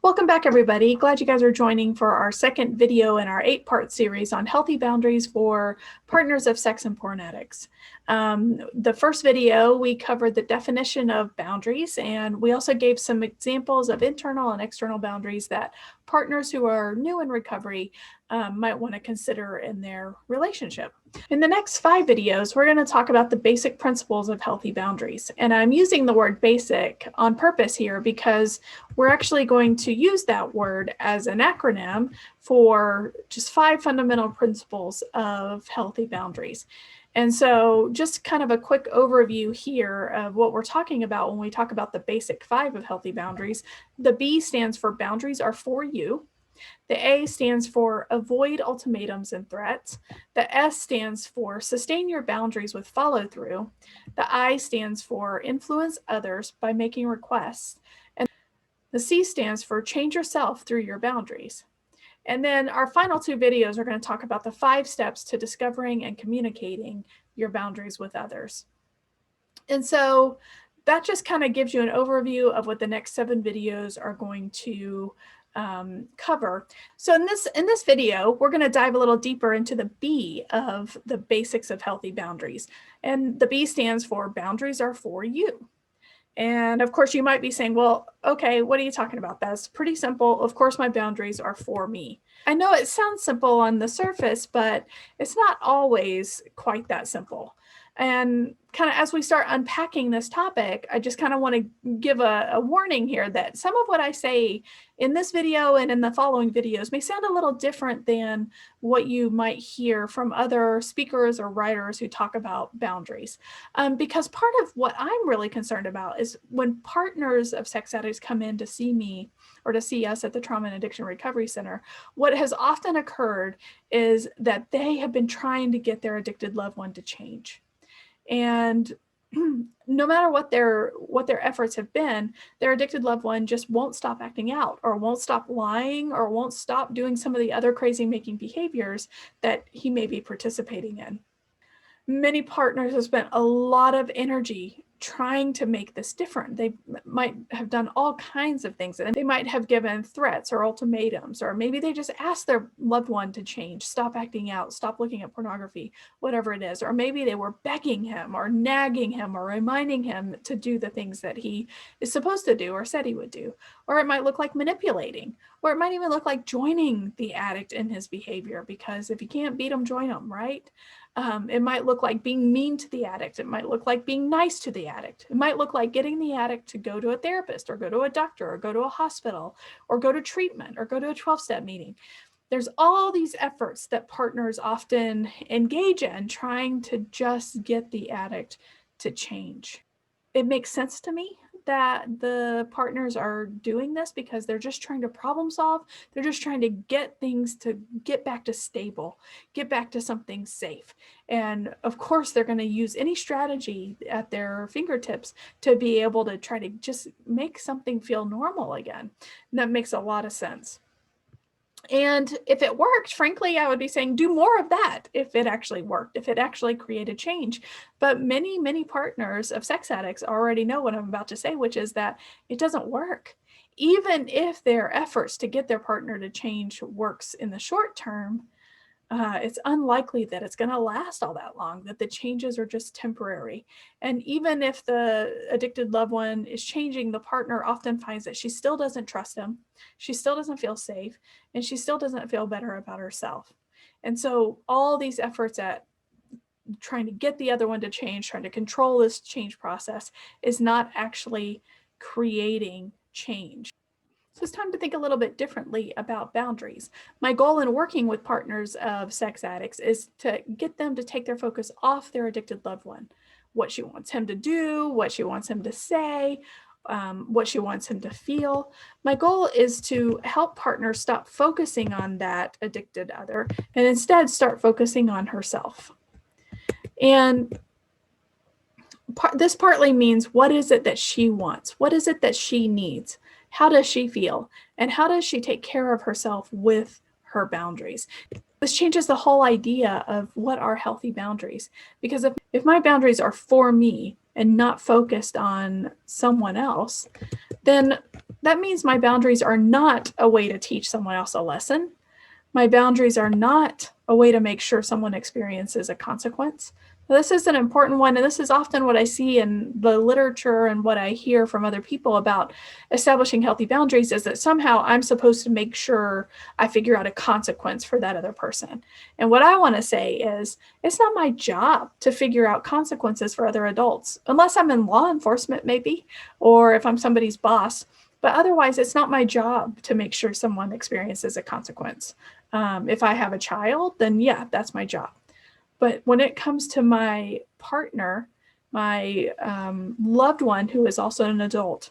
Welcome back, everybody. Glad you guys are joining for our second video in our 8-part series on healthy boundaries for partners of sex and porn addicts. The first video, we covered the definition of boundaries, and we also gave some examples of internal and external boundaries that partners who are new in recovery might want to consider in their relationship. In the next 5 videos, we're going to talk about the basic principles of healthy boundaries. And I'm using the word basic on purpose here because we're actually going to use that word as an acronym for just 5 fundamental principles of healthy boundaries. And so just kind of a quick overview here of what we're talking about when we talk about the basic 5 of healthy boundaries. The B stands for boundaries are for you. The A stands for avoid ultimatums and threats. The S stands for sustain your boundaries with follow through. The I stands for influence others by making requests. And the C stands for change yourself through your boundaries. And then our final 2 videos are going to talk about the 5 steps to discovering and communicating your boundaries with others. And so that just kind of gives you an overview of what the next 7 videos are going to cover. So in this video, we're going to dive a little deeper into the B of the basics of healthy boundaries. And the B stands for boundaries are for you. And of course, you might be saying, well, okay, what are you talking about? That's pretty simple. Of course, my boundaries are for me. I know it sounds simple on the surface, but it's not always quite that simple. And kind of as we start unpacking this topic, I just kind of want to give a warning here that some of what I say in this video and in the following videos may sound a little different than what you might hear from other speakers or writers who talk about boundaries. Because part of what I'm really concerned about is when partners of sex addicts come in to see me or to see us at the Trauma and Addiction Recovery Center, what has often occurred is that they have been trying to get their addicted loved one to change. And no matter what their efforts have been, their addicted loved one just won't stop acting out or won't stop lying or won't stop doing some of the other crazy making behaviors that he may be participating in. Many partners have spent a lot of energy trying to make this different. They might have done all kinds of things, and they might have given threats or ultimatums, or maybe they just asked their loved one to change, stop acting out, stop looking at pornography, whatever it is. Or maybe they were begging him or nagging him or reminding him to do the things that he is supposed to do or said he would do. Or it might look like manipulating, or it might even look like joining the addict in his behavior, because if you can't beat him, join him, right? It might look like being mean to the addict. It might look like being nice to the addict. It might look like getting the addict to go to a therapist or go to a doctor or go to a hospital or go to treatment or go to a 12-step meeting. There's all these efforts that partners often engage in trying to just get the addict to change. It makes sense to me that the partners are doing this because they're just trying to problem solve. They're just trying to get things to get back to stable, get back to something safe. And of course, they're going to use any strategy at their fingertips to be able to try to just make something feel normal again. And that makes a lot of sense. And if it worked, frankly, I would be saying do more of that if it actually worked, if it actually created change. But many, many partners of sex addicts already know what I'm about to say, which is that it doesn't work. Even if their efforts to get their partner to change works in the short term, it's unlikely that it's going to last all that long, that the changes are just temporary. And even if the addicted loved one is changing, the partner often finds that she still doesn't trust him, she still doesn't feel safe, and she still doesn't feel better about herself. And so all these efforts at trying to get the other one to change, trying to control this change process, is not actually creating change. So it's time to think a little bit differently about boundaries. My goal in working with partners of sex addicts is to get them to take their focus off their addicted loved one, what she wants him to do, what she wants him to say, what she wants him to feel. My goal is to help partners stop focusing on that addicted other and instead start focusing on herself. And this partly means, what is it that she wants? What is it that she needs? How does she feel? And how does she take care of herself with her boundaries? This changes the whole idea of what are healthy boundaries. Because if my boundaries are for me and not focused on someone else, then that means my boundaries are not a way to teach someone else a lesson. My boundaries are not a way to make sure someone experiences a consequence. This is an important one, and this is often what I see in the literature and what I hear from other people about establishing healthy boundaries, is that somehow I'm supposed to make sure I figure out a consequence for that other person. And what I want to say is, it's not my job to figure out consequences for other adults, unless I'm in law enforcement maybe, or if I'm somebody's boss. But otherwise, it's not my job to make sure someone experiences a consequence. If I have a child, then yeah, that's my job. But when it comes to my partner, my loved one who is also an adult,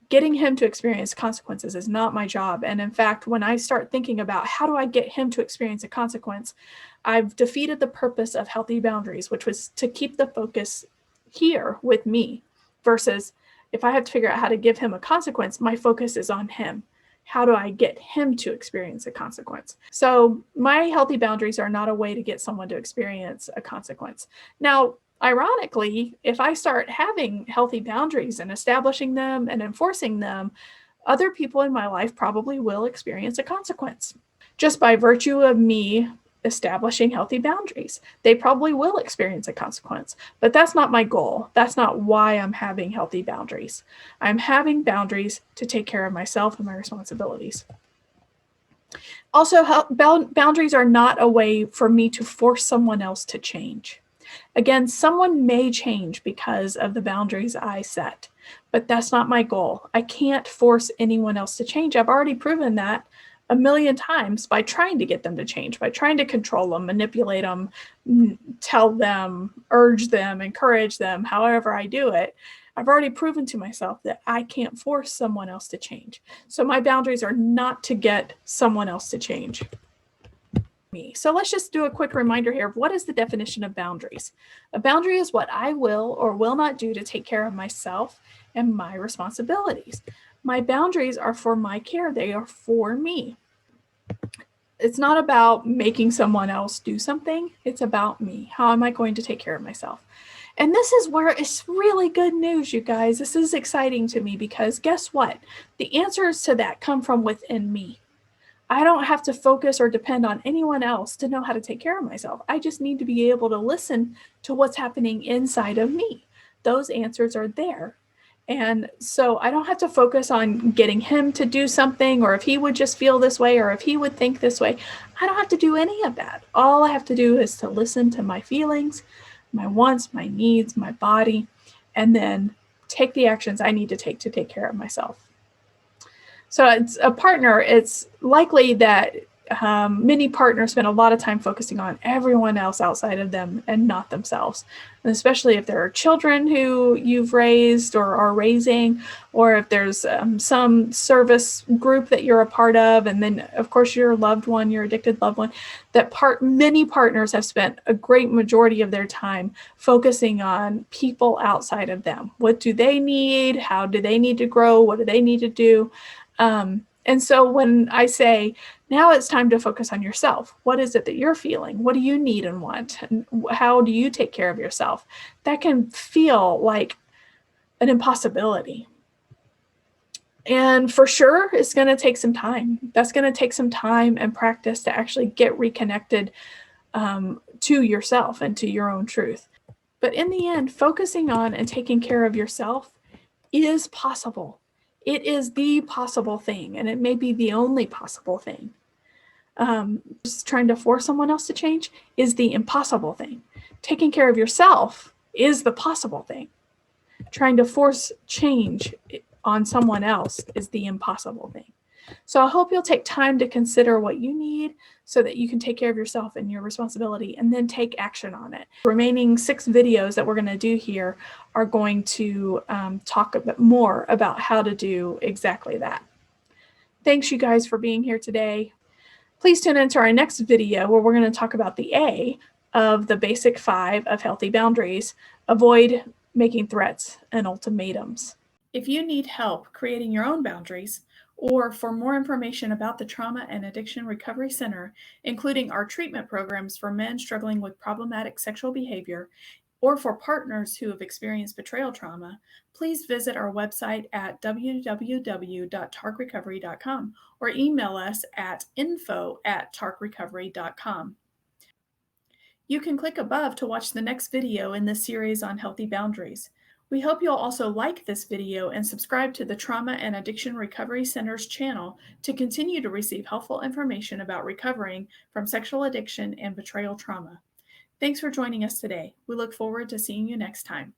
getting him to experience consequences is not my job. And in fact, when I start thinking about how do I get him to experience a consequence, I've defeated the purpose of healthy boundaries, which was to keep the focus here with me, versus if I have to figure out how to give him a consequence, my focus is on him. How do I get him to experience a consequence? So my healthy boundaries are not a way to get someone to experience a consequence. Now, ironically, if I start having healthy boundaries and establishing them and enforcing them, other people in my life probably will experience a consequence. Just by virtue of me establishing healthy boundaries, they probably will experience a consequence. But that's not my goal. That's not why I'm having healthy boundaries. I'm having boundaries to take care of myself and my responsibilities. Also, boundaries are not a way for me to force someone else to change. Again, someone may change because of the boundaries I set, but that's not my goal. I can't force anyone else to change. I've already proven that a million times by trying to get them to change, by trying to control them, manipulate them, tell them, urge them, encourage them, however I do it. I've already proven to myself that I can't force someone else to change. So my boundaries are not to get someone else to change me. So let's just do a quick reminder here of what is the definition of boundaries. A boundary is what I will or will not do to take care of myself and my responsibilities. My boundaries are for my care. They are for me. It's not about making someone else do something. It's about me. How am I going to take care of myself? And this is where it's really good news, you guys. This is exciting to me because guess what? The answers to that come from within me. I don't have to focus or depend on anyone else to know how to take care of myself. I just need to be able to listen to what's happening inside of me. Those answers are there. And so I don't have to focus on getting him to do something, or if he would just feel this way, or if he would think this way. I don't have to do any of that. All I have to do is to listen to my feelings, my wants, my needs, my body, and then take the actions I need to take care of myself. So it's a partner. It's likely that many partners spend a lot of time focusing on everyone else outside of them and not themselves. And especially if there are children who you've raised or are raising, or if there's some service group that you're a part of, and then of course your loved one, your addicted loved one, many partners have spent a great majority of their time focusing on people outside of them. What do they need? How do they need to grow? What do they need to do? And so when I say, now it's time to focus on yourself, what is it that you're feeling? What do you need and want? And how do you take care of yourself? That can feel like an impossibility. And for sure, it's going to take some time. That's going to take some time and practice to actually get reconnected to yourself and to your own truth. But in the end, focusing on and taking care of yourself is possible. It is the possible thing, and it may be the only possible thing. Just trying to force someone else to change is the impossible thing. Taking care of yourself is the possible thing. Trying to force change on someone else is the impossible thing. So I hope you'll take time to consider what you need so that you can take care of yourself and your responsibility, and then take action on it. The remaining 6 videos that we're going to do here are going to talk a bit more about how to do exactly that. Thanks, you guys, for being here today. Please tune into our next video where we're going to talk about the A of the basic 5 of healthy boundaries: avoid making threats and ultimatums. If you need help creating your own boundaries, or for more information about the Trauma and Addiction Recovery Center, including our treatment programs for men struggling with problematic sexual behavior, or for partners who have experienced betrayal trauma, please visit our website at www.tarkrecovery.com or email us at info@tarkrecovery.com. You can click above to watch the next video in this series on healthy boundaries. We hope you'll also like this video and subscribe to the Trauma and Addiction Recovery Center's channel to continue to receive helpful information about recovering from sexual addiction and betrayal trauma. Thanks for joining us today. We look forward to seeing you next time.